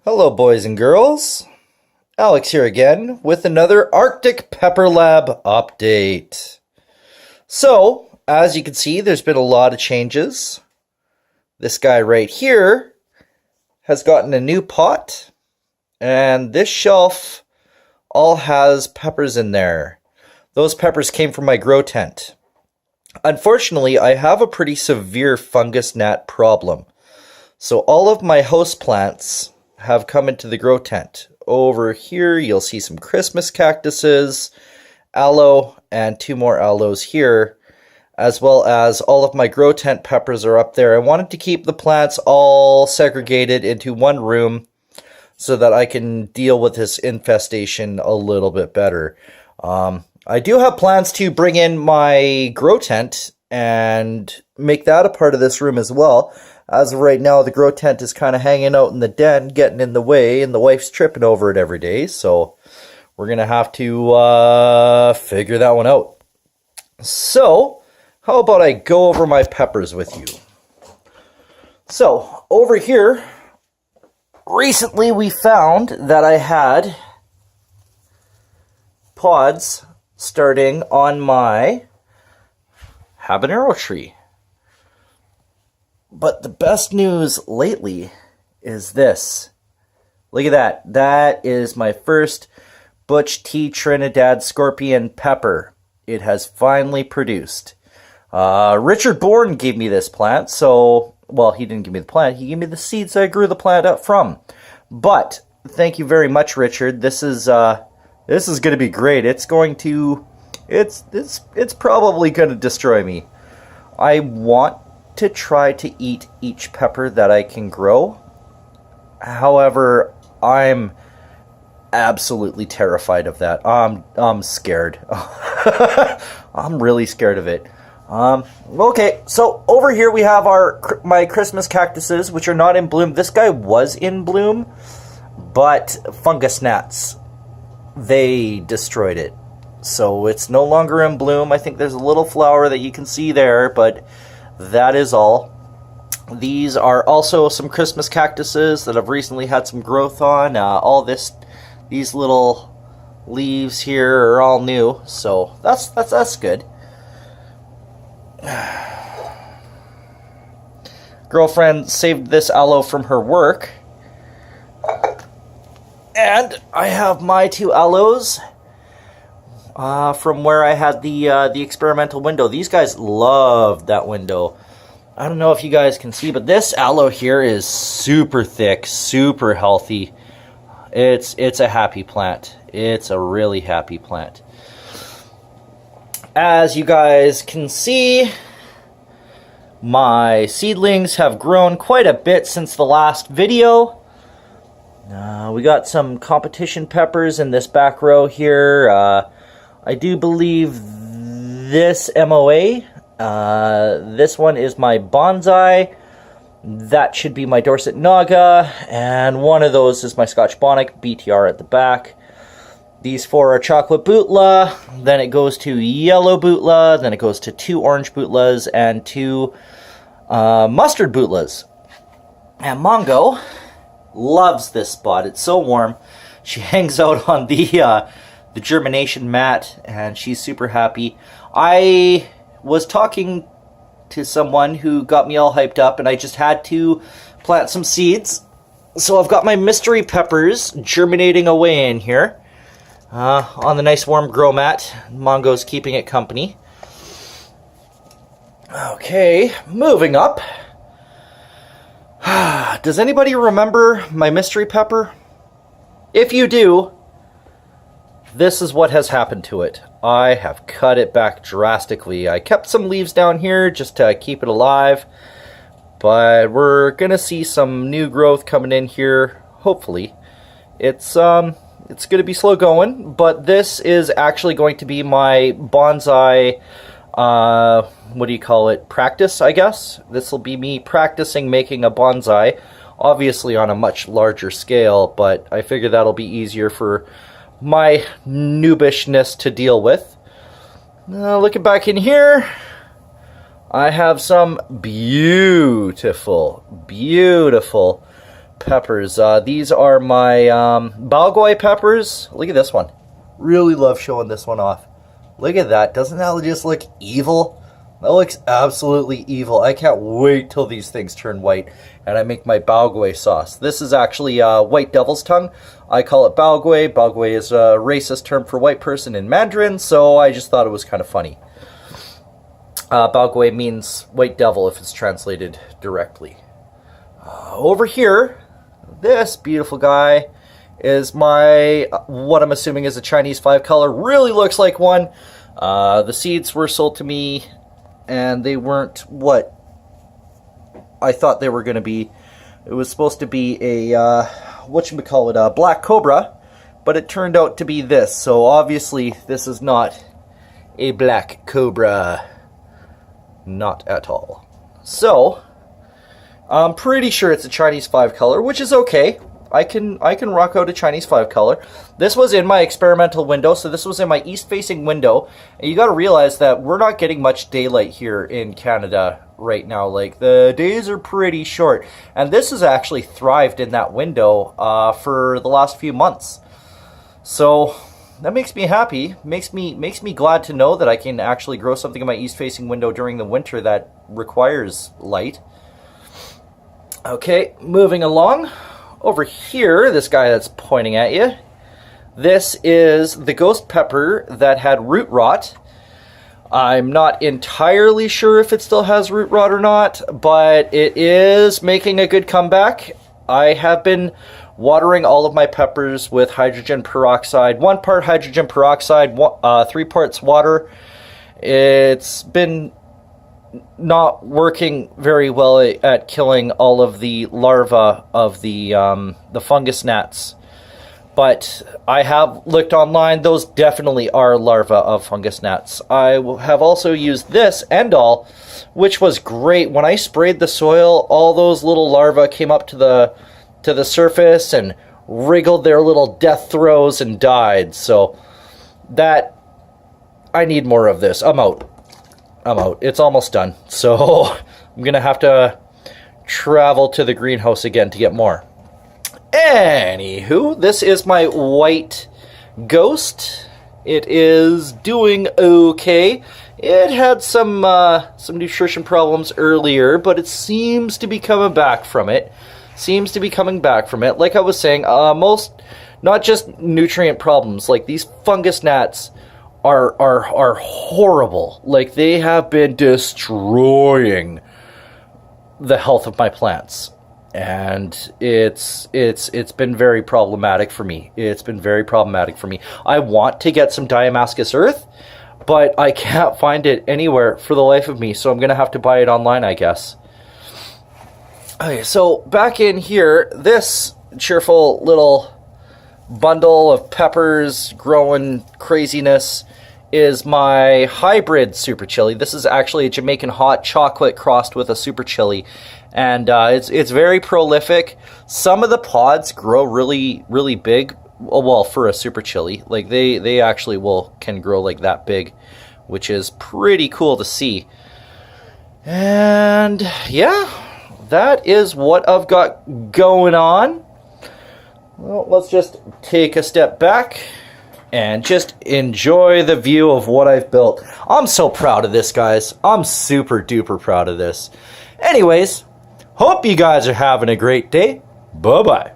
Hello, boys and girls. Alex here again with another Arctic Pepper Lab update. So, as you can see, there's been a lot of changes. This guy right here has gotten a new pot, and this shelf all has peppers in there. Those peppers came from my grow tent. Unfortunately, I have a pretty severe fungus gnat problem. So all of my house plants have come into the grow tent. Over here, you'll see some Christmas cactuses, aloe, and 2 more aloes here, as well as all of my grow tent peppers are up there. I wanted to keep the plants all segregated into one room so that I can deal with this infestation a little bit better. I do have plans to bring in my grow tent and make that a part of this room as well. As of right now, the grow tent is kind of hanging out in the den, getting in the way, and the wife's tripping over it every day. So we're going to have to figure that one out. So how about I go over my peppers with you? So over here, recently we found that I had pods starting on my habanero tree. But the best news lately is this. Look at that. That is my first Butch T. Trinidad Scorpion pepper. It has finally produced. Richard Bourne gave me this plant, so, well, he didn't give me the plant. He gave me the seeds I grew the plant up from. But thank you very much, Richard. This is going to be great. It's going to, it's probably going to destroy me. I want to try to eat each pepper that I can grow. However, I'm absolutely terrified of that. I'm scared. I'm really scared of it. Okay, so over here we have my Christmas cactuses, which are not in bloom. This guy was in bloom, but fungus gnats, they destroyed it. So it's no longer in bloom. I think there's a little flower that you can see there, but that is all. These are also some Christmas cactuses that I've recently had some growth on. These little leaves here are all new, so that's good. Girlfriend saved this aloe from her work, and I have my 2 aloes from where I had the experimental window. These guys loved that window. I don't know if you guys can see, but this aloe here is super thick, super healthy. It's a happy plant. It's a really happy plant. As you guys can see, my seedlings have grown quite a bit since the last video. We got some competition peppers in this back row here. I do believe this MOA, this one is my bonsai, that should be my Dorset Naga, and one of those is my Scotch Bonnet, BTR at the back. These 4 are chocolate Bootla, then it goes to yellow Bootla, then it goes to 2 orange Bootlas, and 2 mustard Bootlas. And Mongo loves this spot. It's so warm. She hangs out on the germination mat, and she's super happy. I was talking to someone who got me all hyped up, and I just had to plant some seeds. So I've got my mystery peppers germinating away in here on the nice warm grow mat. Mongo's keeping it company. Okay, moving up. Does anybody remember my mystery pepper? If you do, this is what has happened to it. I have cut it back drastically. I kept some leaves down here just to keep it alive, but we're gonna see some new growth coming in here, hopefully. It's gonna be slow going, but this is actually going to be my bonsai, what do you call it, practice, I guess? This will be me practicing making a bonsai, obviously on a much larger scale, but I figure that'll be easier for my noobishness to deal with. Looking back in here, I have some beautiful peppers. These are my Balgoi peppers. Look at this one. Really love showing this one off. Look at that. Doesn't that just look evil? That looks absolutely evil. I can't wait till these things turn white and I make my Balgoi sauce. This is actually white devil's tongue. I call it Balgoi. Balgoi is a racist term for white person in Mandarin, so I just thought it was kind of funny. Balgoi means white devil if it's translated directly. Over here, this beautiful guy is my, what I'm assuming is a Chinese 5-color. Really looks like one. The seeds were sold to me and they weren't what I thought they were going to be. It was supposed to be a, whatchamacallit, a black cobra, but it turned out to be this. So obviously this is not a black cobra. Not at all. So, I'm pretty sure it's a Chinese 5-color, which is okay. I can rock out a Chinese 5-color. This was in my experimental window, so this was in my east-facing window. And you got to realize that we're not getting much daylight here in Canada right now. Like, the days are pretty short. And this has actually thrived in that window for the last few months. So that makes me happy. Makes me glad to know that I can actually grow something in my east-facing window during the winter that requires light. Okay, moving along. Over here, this guy that's pointing at you, this is the ghost pepper that had root rot. I'm not entirely sure if it still has root rot or not, but it is making a good comeback. I have been watering all of my peppers with hydrogen peroxide. 1 part hydrogen peroxide, 3 parts water. It's been not working very well at killing all of the larvae of the fungus gnats. But I have looked online, those definitely are larvae of fungus gnats. I have also used this Endol, which was great. When I sprayed the soil, all those little larvae came up to the surface and wriggled their little death throes and died. So that, I need more of this. I'm out. It's almost done. So I'm going to have to travel to the greenhouse again to get more. Anywho, this is my white ghost. It is doing okay. It had some nutrition problems earlier, but it seems to be coming back from it. Like I was saying, most, not just nutrient problems, like these fungus gnats are horrible. Like, they have been destroying the health of my plants. And it's been very problematic for me. I want to get some Damascus earth, but I can't find it anywhere for the life of me, so I'm going to have to buy it online, I guess. Okay, so back in here, this cheerful little bundle of peppers growing craziness is my hybrid super chili. This is actually a Jamaican hot chocolate crossed with a super chili, and it's very prolific. Some of the pods grow really, really big. Well, for a super chili, like they actually can grow like that big, which is pretty cool to see. And yeah, that is what I've got going on. Well, let's just take a step back and just enjoy the view of what I've built. I'm so proud of this, guys. I'm super duper proud of this. Anyways, hope you guys are having a great day. Bye-bye.